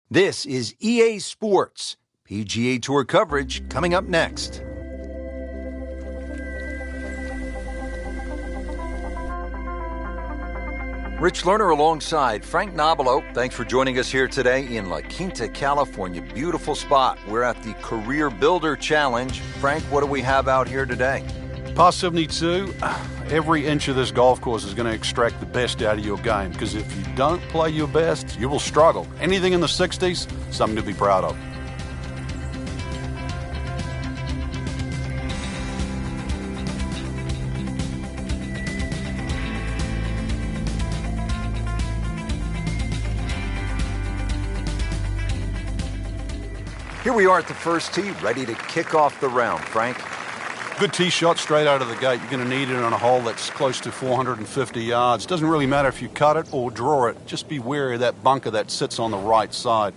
This is EA Sports. PGA Tour coverage coming up next. Rich Lerner alongside Frank Nobilo. Thanks for joining us here today in La Quinta, California. Beautiful spot. We're at the Career Builder Challenge. Frank, what do we have out here today? Par 72, every inch of this golf course is going to extract the best out of your game, because if you don't play your best, you will struggle. Anything in the 60s, something to be proud of. Here we are at the first tee, ready to kick off the round. Frank? Good tee shot straight out of the gate. You're going to need it on a hole that's close to 450 yards. Doesn't really matter if you cut it or draw it. Just be wary of that bunker that sits on the right side.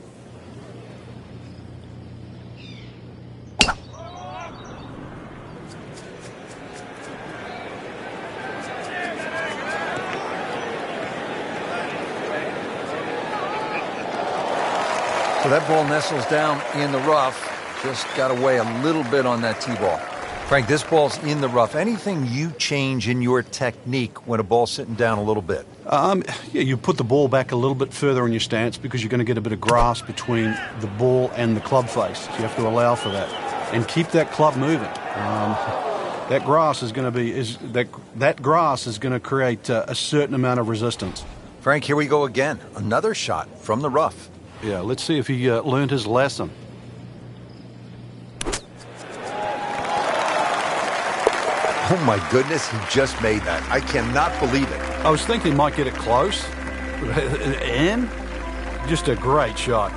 So that ball nestles down in the rough. Just got away a little bit on that tee ball. Frank, this ball's in the rough. Anything you change in your technique when a ball's sitting down a little bit? Yeah, you put the ball back a little bit further in your stance because you're going to get a bit of grass between the ball and the club face. So you have to allow for that. And keep that club moving. That grass is going to create a certain amount of resistance. Frank, here we go again. Another shot from the rough. Yeah, let's see if he learned his lesson. Oh, my goodness, he just made that. I cannot believe it. I was thinking he might get it close, and just a great shot.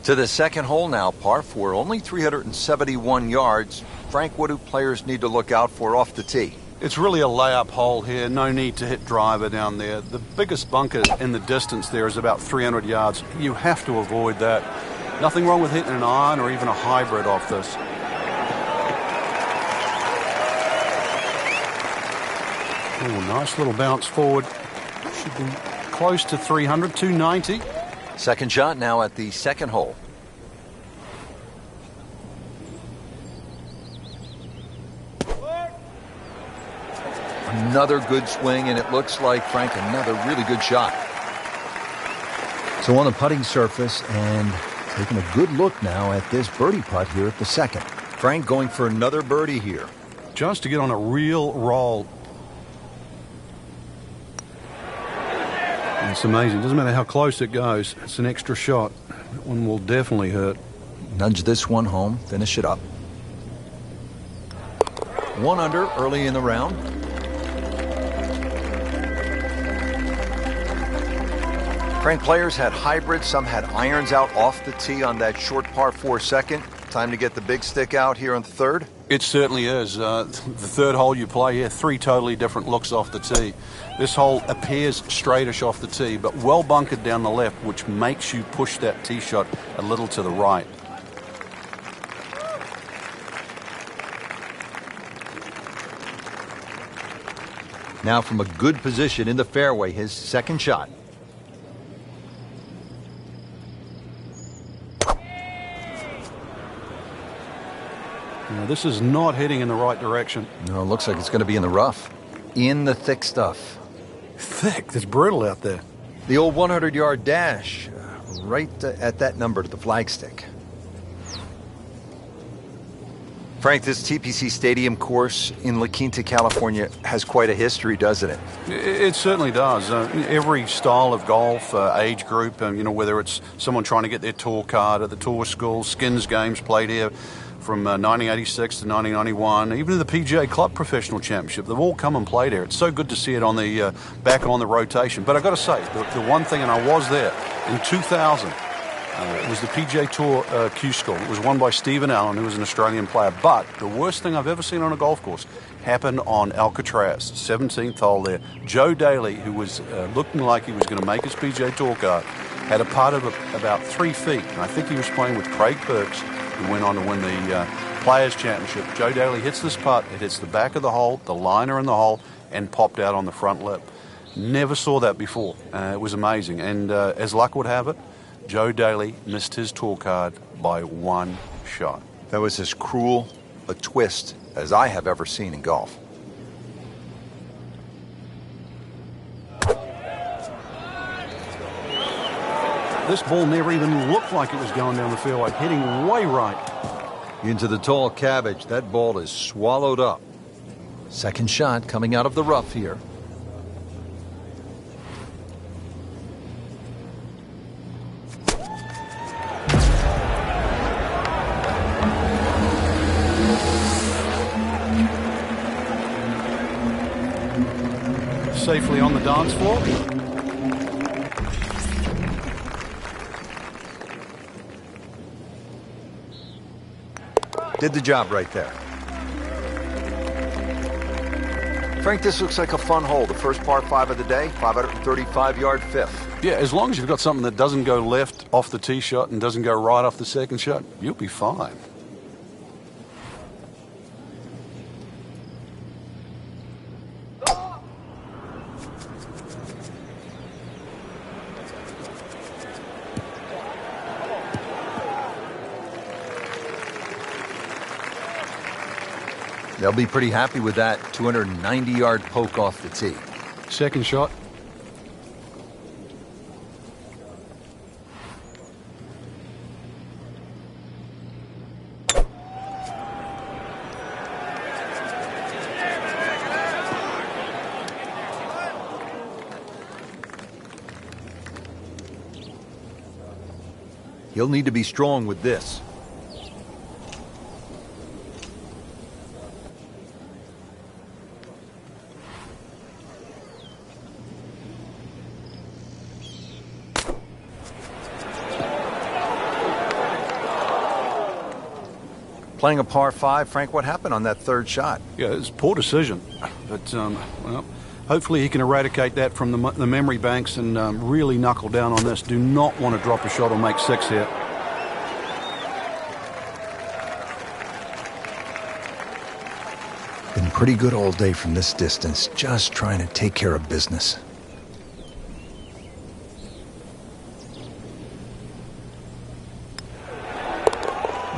To the second hole now, par 4, only 371 yards. Frank, what do players need to look out for off the tee? It's really a layup hole here. No need to hit driver down there. The biggest bunker in the distance there is about 300 yards. You have to avoid that. Nothing wrong with hitting an iron or even a hybrid off this. Oh, nice little bounce forward. Should be close to 300, 290. Second shot now at the second hole. Another good swing, and it looks like, Frank, another really good shot. So on the putting surface, and taking a good look now at this birdie putt here at the second. Frank going for another birdie here. Just to get on a real roll. It's amazing. Doesn't matter how close it goes. It's an extra shot. That one will definitely hurt. Nudge this one home. Finish it up. 1 under early in the round. Frank, players had hybrids. Some had irons out off the tee on that short par 4 second. Time to get the big stick out here on the third? It certainly is. The third hole you play here, 3 totally different looks off the tee. This hole appears straightish off the tee, but well bunkered down the left, which makes you push that tee shot a little to the right. Now from a good position in the fairway, his second shot. Now, this is not heading in the right direction. No, it looks like it's going to be in the rough. In the thick stuff. Thick, it's brutal out there. The old 100-yard dash, right at that number to the flagstick. Frank, this TPC Stadium course in La Quinta, California has quite a history, doesn't it? It certainly does. Every style of golf, age group, whether it's someone trying to get their tour card at the tour school, skins games played here from 1986 to 1991, even to the PGA Club Professional Championship. They've all come and played here. It's so good to see it on the back on the rotation. But I've got to say, the one thing, and I was there in 2000, it was the PGA Tour Q School. It was won by Stephen Allen, who was an Australian player. But the worst thing I've ever seen on a golf course happened on Alcatraz, 17th hole there. Joe Daly, who was looking like he was going to make his PGA Tour card, had a putt of about 3 feet. And I think he was playing with Craig Perks, who went on to win the Players' Championship. Joe Daly hits this putt. It hits the back of the hole, the liner in the hole, and popped out on the front lip. Never saw that before. It was amazing. And as luck would have it, Joe Daly missed his tour card by 1 shot. That was as cruel a twist as I have ever seen in golf. This ball never even looked like it was going down the fairway, hitting way right. Into the tall cabbage. That ball is swallowed up. Second shot coming out of the rough here. Safely on the dance floor. Did the job right there. Frank, this looks like a fun hole. The first par 5 of the day, 535-yard fifth. Yeah, as long as you've got something that doesn't go left off the tee shot and doesn't go right off the second shot, you'll be fine. They'll be pretty happy with that 290-yard poke off the tee. Second shot. He'll need to be strong with this. Playing a par 5, Frank, what happened on that third shot? Yeah, it's a poor decision. But, well, hopefully he can eradicate that from the memory banks and really knuckle down on this. Do not want to drop a shot or make 6 here. Been pretty good all day from this distance, just trying to take care of business.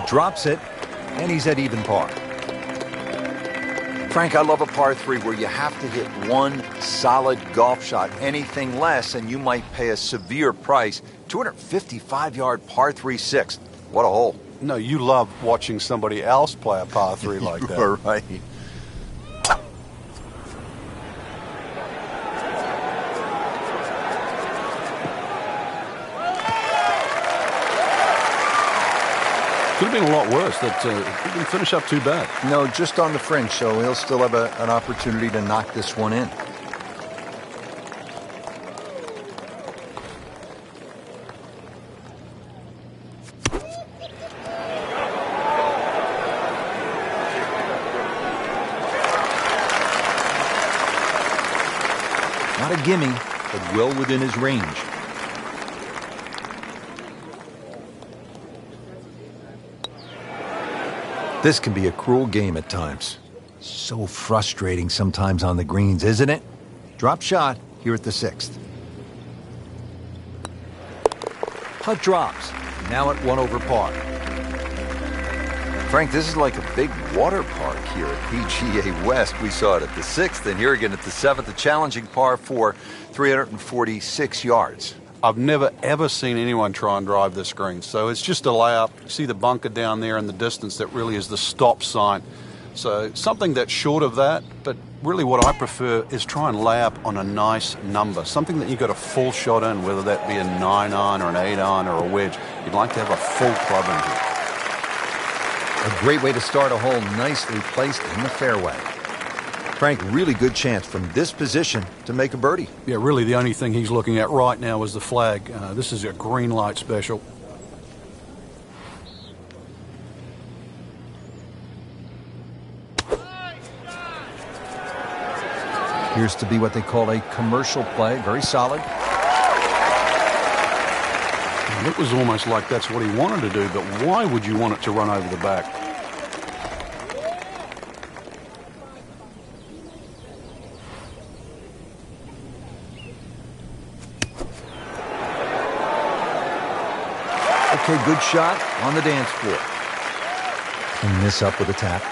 Drops it. And he's at even par. Frank, I love a par 3 where you have to hit one solid golf shot. Anything less, and you might pay a severe price. 255-yard par 3 6. What a hole. No, you love watching somebody else play a par 3 like that. You are right. Could have been a lot worse. That he didn't finish up too bad. No, just on the fringe, so he'll still have an opportunity to knock this one in. Not a gimme, but well within his range. This can be a cruel game at times. So frustrating sometimes on the greens, isn't it? Drop shot here at the 6th. Putt drops, now at 1 over par. Frank, this is like a big water park here at PGA West. We saw it at the 6th, and here again at the 7th, a challenging par 4, 346 yards. I've never, ever seen anyone try and drive this green. So it's just a layup. You see the bunker down there in the distance. That really is the stop sign. So something that's short of that, but really what I prefer is try and lay up on a nice number. Something that you got a full shot in, whether that be a 9-iron or an 8-iron or a wedge. You'd like to have a full club in here. A great way to start a hole, nicely placed in the fairway. Frank, really good chance from this position to make a birdie. Yeah, really the only thing he's looking at right now is the flag. This is a green light special. Appears to be what they call a commercial play, very solid. And it was almost like that's what he wanted to do, but why would you want it to run over the back? Okay, good shot on the dance floor. Clean this up with a tap.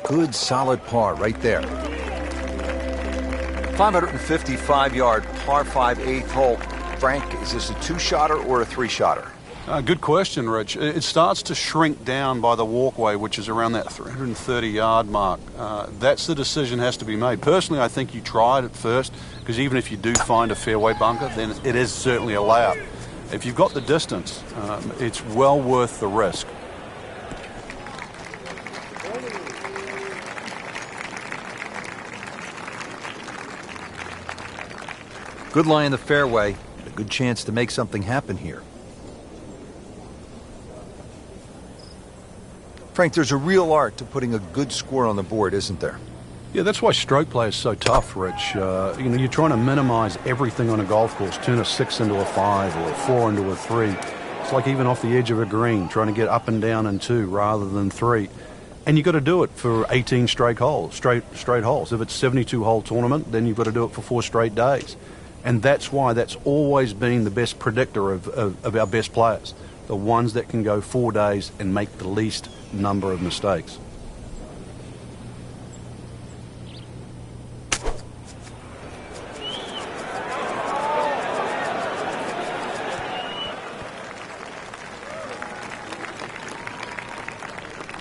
Good solid par right there. 555-yard par 5 8th hole. Frank, is this a 2-shotter or a 3-shotter? Good question, Rich. It starts to shrink down by the walkway, which is around that 330-yard mark. That's the decision has to be made. Personally, I think you try it at first, because even if you do find a fairway bunker, then it is certainly a layup. If you've got the distance, it's well worth the risk. Good lie in the fairway. A good chance to make something happen here. Frank, there's a real art to putting a good score on the board, isn't there? Yeah, that's why stroke play is so tough, Rich. You're trying to minimize everything on a golf course, turn a 6 into a 5 or a 4 into a 3. It's like even off the edge of a green, trying to get up and down in 2 rather than 3. And you've got to do it for 18 straight holes. If it's a 72-hole tournament, then you've got to do it for 4 straight days. And that's why that's always been the best predictor of our best players, the ones that can go 4 days and make the least number of mistakes.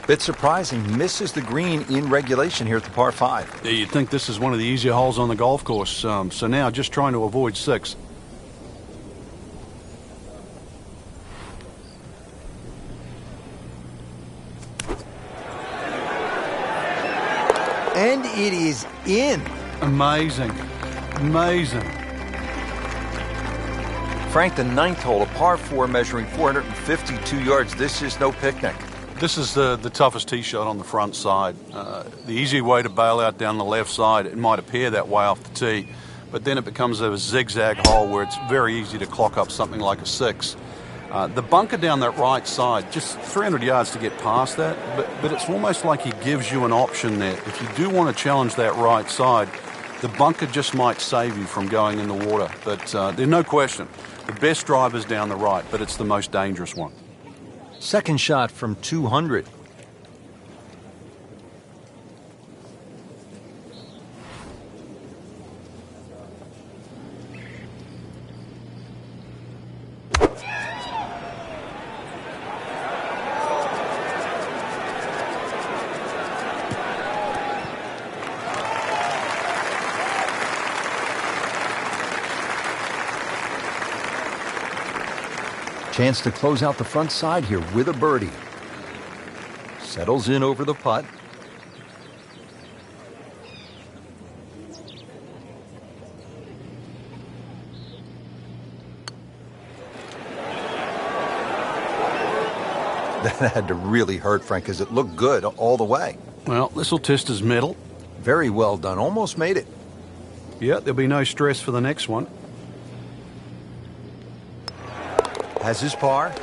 Bit surprising, misses the green in regulation here at the par 5. Yeah, you'd think this is one of the easier holes on the golf course. So now just trying to avoid 6. And it is in. Amazing. Amazing. Frank, the 9th hole, a par 4 measuring 452 yards. This is no picnic. This is the toughest tee shot on the front side. The easy way to bail out down the left side, it might appear that way off the tee, but then it becomes a zigzag hole where it's very easy to clock up something like a 6. The bunker down that right side, just 300 yards to get past that, but it's almost like he gives you an option there. If you do want to challenge that right side, the bunker just might save you from going in the water. But there's no question, the best drive is down the right, but it's the most dangerous one. Second shot from 200. Chance to close out the front side here with a birdie. Settles in over the putt. That had to really hurt, Frank, because it looked good all the way. Well, this will test his mettle. Very well done. Almost made it. Yeah, there'll be no stress for the next one. Has his par.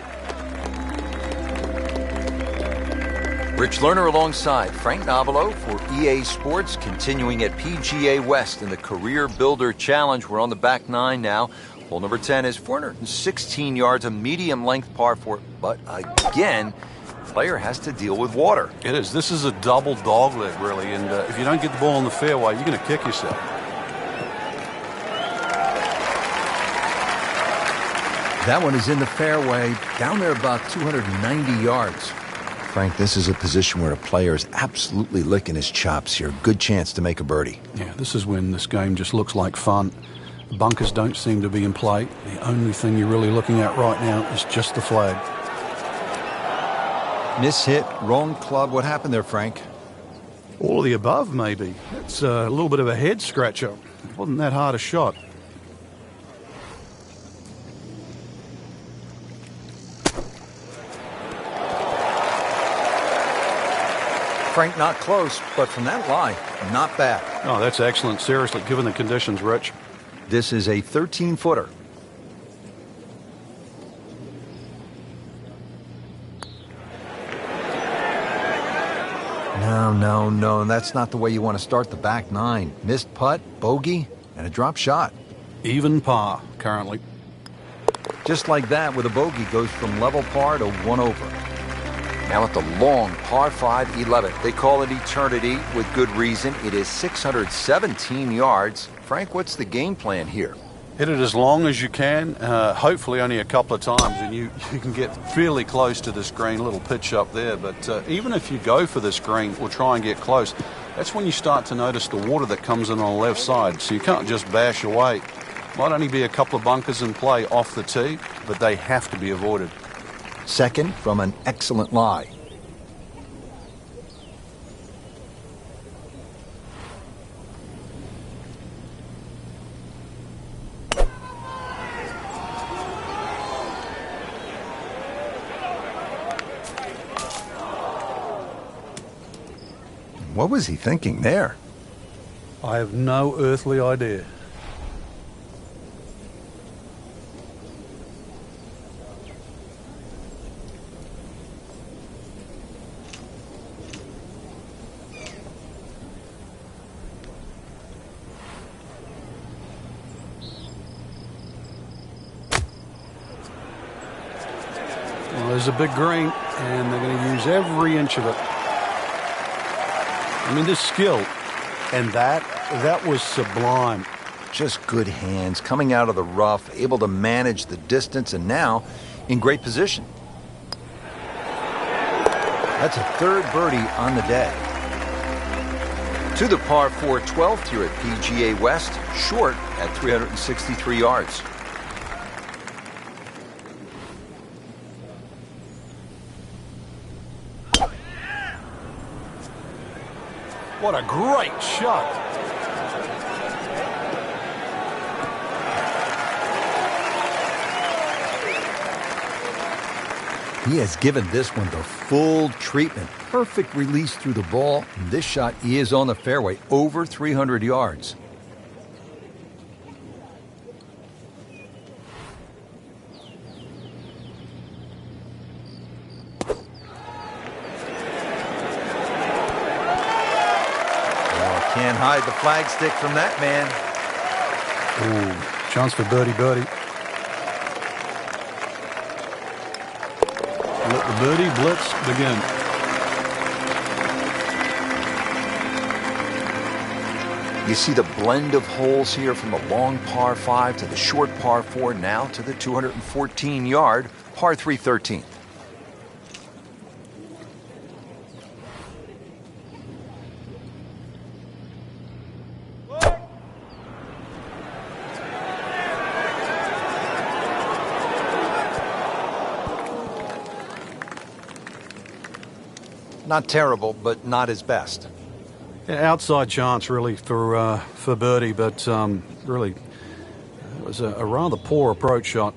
Rich Lerner alongside Frank Nobilo for EA Sports, continuing at PGA West in the Career Builder Challenge. We're on the back nine now. Hole number 10 is 416 yards, a medium length par 4. But again, player has to deal with water. It is. This is a double dogleg, really. And if you don't get the ball in the fairway, you're going to kick yourself. That one is in the fairway, down there about 290 yards. Frank, this is a position where a player is absolutely licking his chops here. Good chance to make a birdie. Yeah, this is when this game just looks like fun. The bunkers don't seem to be in play. The only thing you're really looking at right now is just the flag. Mishit, wrong club. What happened there, Frank? All of the above, maybe. It's a little bit of a head scratcher. It wasn't that hard a shot. Frank, not close, but from that lie, not bad. Oh, that's excellent. Seriously, given the conditions, Rich. This is a 13-footer. No. That's not the way you want to start the back nine. Missed putt, bogey, and a drop shot. Even par, currently. Just like that, with a bogey, goes from level par to one over. Now at the long par 5 11th. They call it eternity with good reason. It is 617 yards. Frank, what's the game plan here? Hit it as long as you can, hopefully only a couple of times, and you can get fairly close to this green. Little pitch up there, but even if you go for this green or try and get close, that's when you start to notice the water that comes in on the left side, so you can't just bash away. Might only be a couple of bunkers in play off the tee, but they have to be avoided. Second from an excellent lie. What was he thinking there? I have no earthly idea. Well, there's a big green, and they're going to use every inch of it. I mean, this skill, and that was sublime. Just good hands, coming out of the rough, able to manage the distance, and now in great position. That's a third birdie on the day. To the par 4 12th here at PGA West, short at 363 yards. What a great shot. He has given this one the full treatment. Perfect release through the ball. And this shot is on the fairway, over 300 yards. Can't hide the flagstick from that man. Ooh, chance for birdie. Let the birdie blitz begin. You see the blend of holes here from the long par 5 to the short par 4, now to the 214-yard par 3 13th. Not terrible, but not his best. Yeah, outside chance, really, for birdie, but really, it was a rather poor approach shot.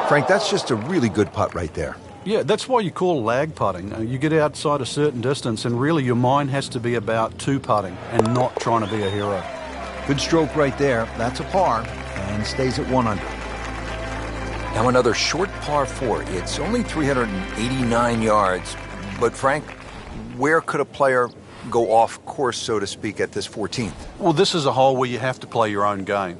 Frank, that's just a really good putt right there. Yeah, that's why you call lag putting. You get outside a certain distance, and really your mind has to be about two putting and not trying to be a hero. Good stroke right there. That's a par and stays at 1 under. Now another short par 4. It's only 389 yards. But Frank, where could a player go off course, so to speak, at this 14th? Well, this is a hole where you have to play your own game.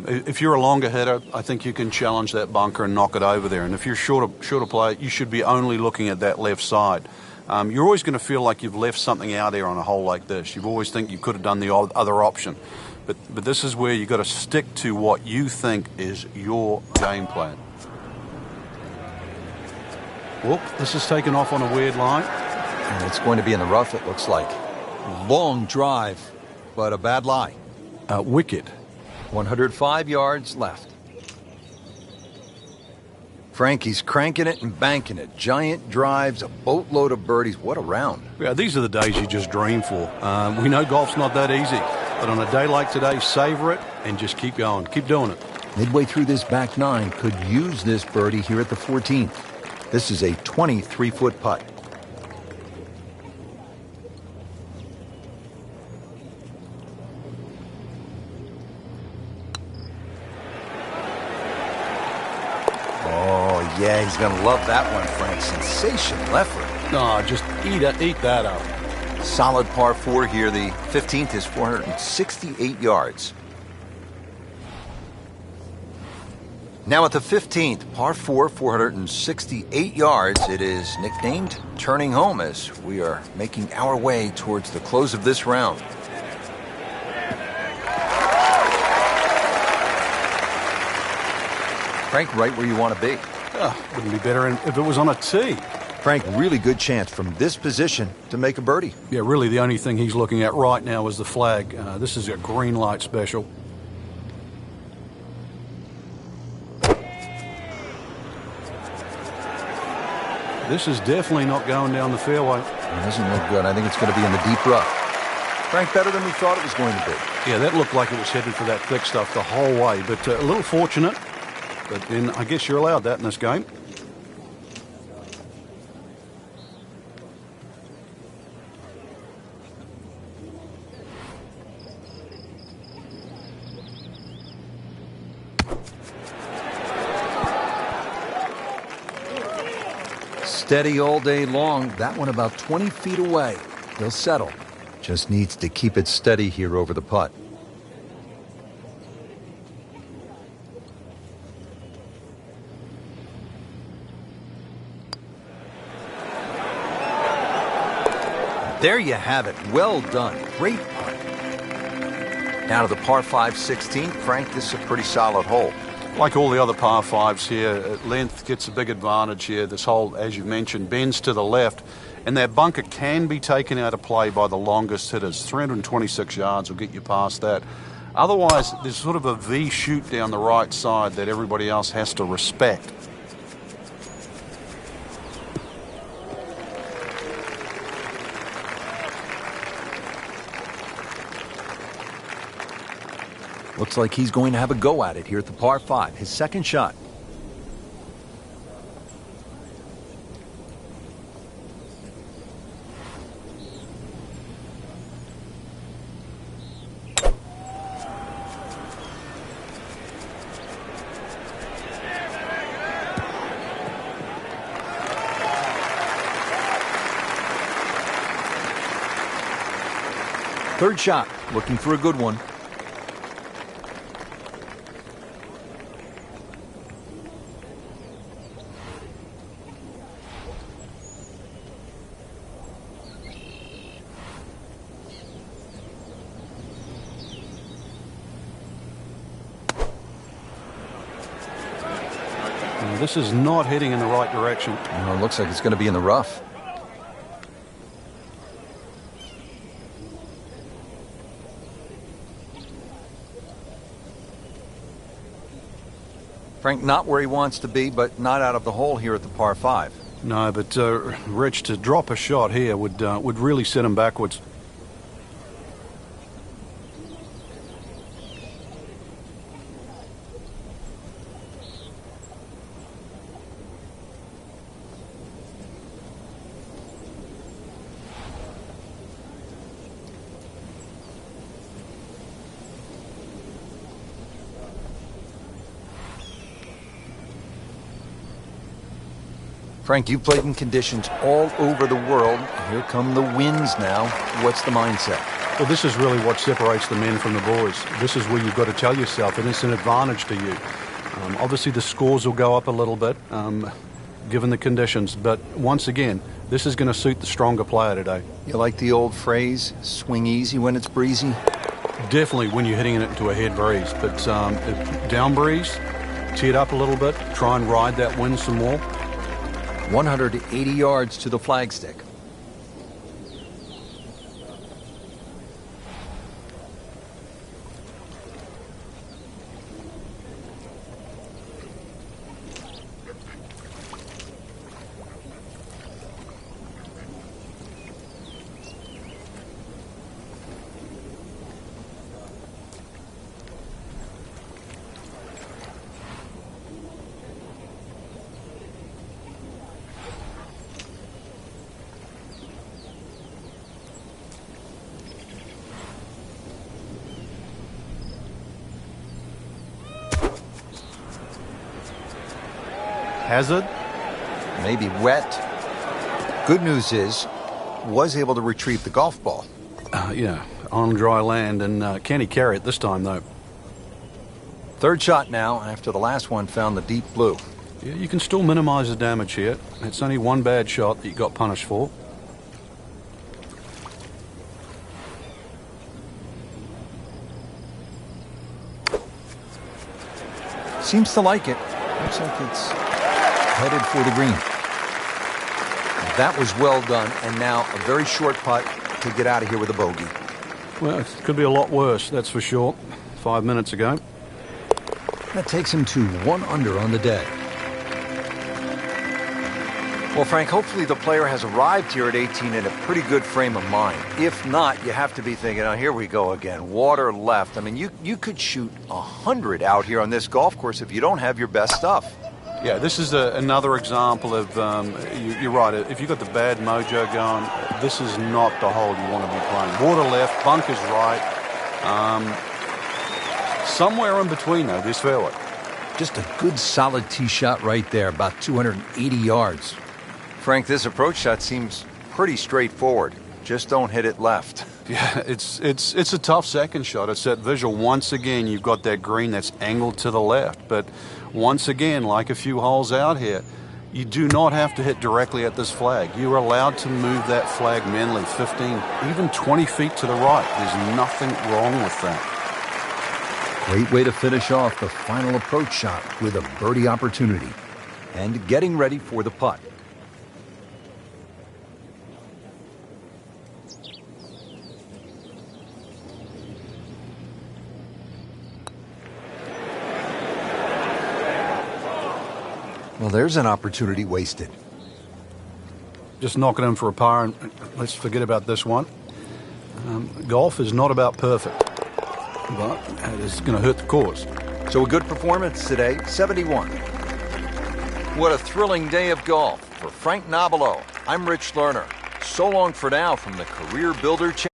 If you're a longer hitter, I think you can challenge that bunker and knock it over there. And if you're shorter player, you should be only looking at that left side. You're always going to feel like you've left something out there on a hole like this. You always think you could have done the other option. But this is where you've got to stick to what you think is your game plan. Whoop, this is taken off on a weird line. And it's going to be in the rough, it looks like. Long drive, but a bad lie. Wicked. 105 yards left. Frankie's cranking it and banking it. Giant drives, a boatload of birdies. What a round. Yeah, these are the days you just dream for. We know golf's not that easy. But on a day like today, savor it and just keep going. Keep doing it. Midway through this back 9, could use this birdie here at the 14th. This is a 23-foot putt. Oh, yeah, he's going to love that one, Frank. Sensational effort. No, just eat that up. Solid par 4 here. The 15th is 468 yards. Now at the 15th, par 4, 468 yards. It is nicknamed Turning Home as we are making our way towards the close of this round. Frank, right where you want to be. Wouldn't be better if it was on a tee. Frank, really good chance from this position to make a birdie. Yeah, really the only thing he's looking at right now is the flag. This is a green light special. This is definitely not going down the fairway. It doesn't look good. I think it's going to be in the deep rough. Frank, better than we thought it was going to be. Yeah, that looked like it was headed for that thick stuff the whole way, but a little fortunate. But then I guess you're allowed that in this game. Steady all day long. That one about 20 feet away. He'll settle. Just needs to keep it steady here over the putt. There you have it. Well done. Great putt. Now to the par 5 16th. Frank, this is a pretty solid hole. Like all the other par 5s here, length gets a big advantage here. This hole, as you mentioned, bends to the left, and that bunker can be taken out of play by the longest hitters. 326 yards will get you past that. Otherwise, there's sort of a V shoot down the right side that everybody else has to respect. Looks like he's going to have a go at it here at the par 5. His second shot. Third shot. Looking for a good one. This is not heading in the right direction. It looks like it's going to be in the rough. Frank, not where he wants to be, but not out of the hole here at the par 5. No, but Rich, to drop a shot here would really set him backwards. Frank, you've played in conditions all over the world. Here come the winds now. What's the mindset? Well, this is really what separates the men from the boys. This is where you've got to tell yourself, and it's an advantage to you. Obviously, the scores will go up a little bit, given the conditions. But once again, this is going to suit the stronger player today. You like the old phrase, swing easy when it's breezy? Definitely when you're hitting it into a head breeze. But if down breeze, tee it up a little bit, try and ride that wind some more. 180 yards to the flagstick. Hazard? Maybe wet. Good news is, was able to retrieve the golf ball. Yeah, on dry land, and can he carry it this time, though? Third shot now, after the last one found the deep blue. Yeah, you can still minimize the damage here. It's only one bad shot that you got punished for. Seems to like it. Looks like it's headed for the green. That was well done, and now a very short putt to get out of here with a bogey. Well, it could be a lot worse, that's for sure. 5 minutes ago. That takes him to 1 under on the day. Well, Frank, hopefully the player has arrived here at 18 in a pretty good frame of mind. If not, you have to be thinking, oh, here we go again. Water left. I mean, you could shoot 100 out here on this golf course if you don't have your best stuff. Yeah, this is another example of, you're right, if you've got the bad mojo going, this is not the hole you want to be playing. Water left, bunkers right. Somewhere in between, though, this fairway. Just a good solid tee shot right there, about 280 yards. Frank, this approach shot seems pretty straightforward. Just don't hit it left. Yeah, it's a tough second shot. It's that visual. Once again, you've got that green that's angled to the left. But once again, like a few holes out here, you do not have to hit directly at this flag. You are allowed to move that flag manually 15, even 20 feet to the right. There's nothing wrong with that. Great way to finish off the final approach shot with a birdie opportunity. And getting ready for the putt. Well, there's an opportunity wasted. Just knock it in for a par, and let's forget about this one. Golf is not about perfect, but it is going to hurt the cause. So a good performance today, 71. What a thrilling day of golf for Frank Nobilo. I'm Rich Lerner. So long for now from the Career Builder Channel.